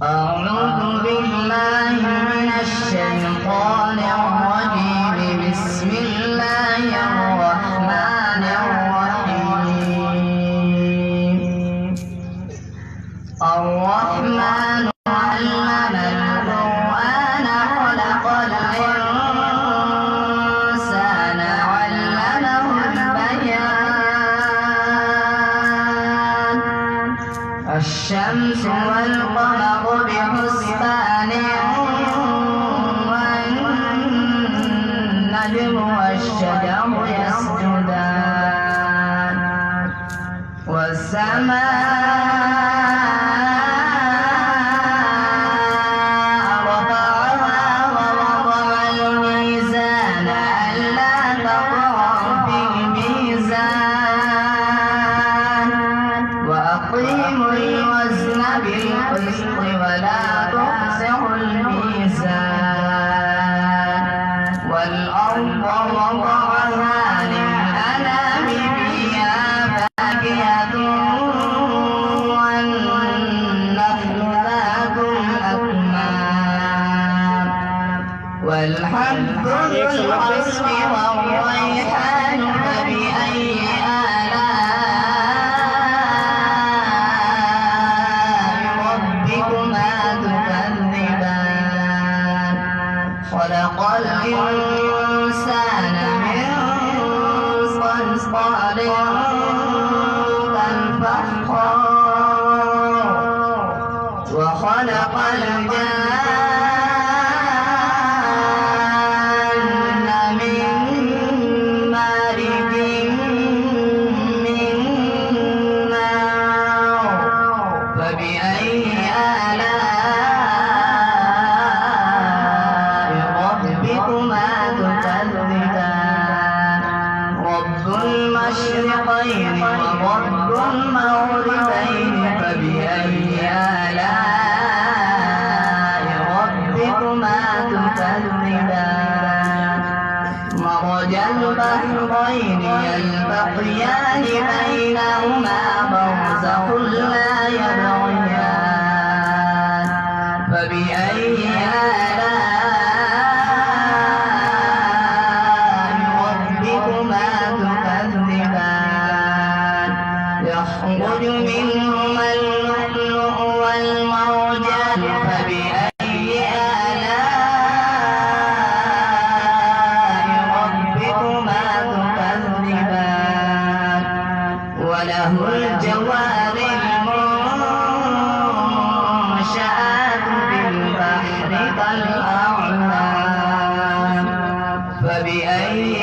أعوذ بالله من الشيطان الرجيم. بسم الله الرحمن الرحيم. الرحمن علم القرآن خلق الإنسان علمه البيان. الشمس والقمر بحسبان والنجم والشجر يسجدان والسماء رفعها ووضع الميزان ألا تطغوا في الميزان وأقيموا الوزن بالقسط ولا تخسروا الميزان والأرض وضعها للأنام فيها فاكهة والنخل ذات الأكمام والحب ذو العصف والريحان فبأي خلق الإنسان من صلصال كالفخار وخلق الجان من مارج من نار فبأي رب المشرقين ورب المغربين فبأي آلاء ربكما تكذبان مرج البحرين يلتقيان بينهما برزخ لا يبغيان فبأي يخرج منهما اللؤلؤ والمرجان فبأي آلاء ربكما تكذبان وله الجوار المنشآت في البحر كالأعلام فبأي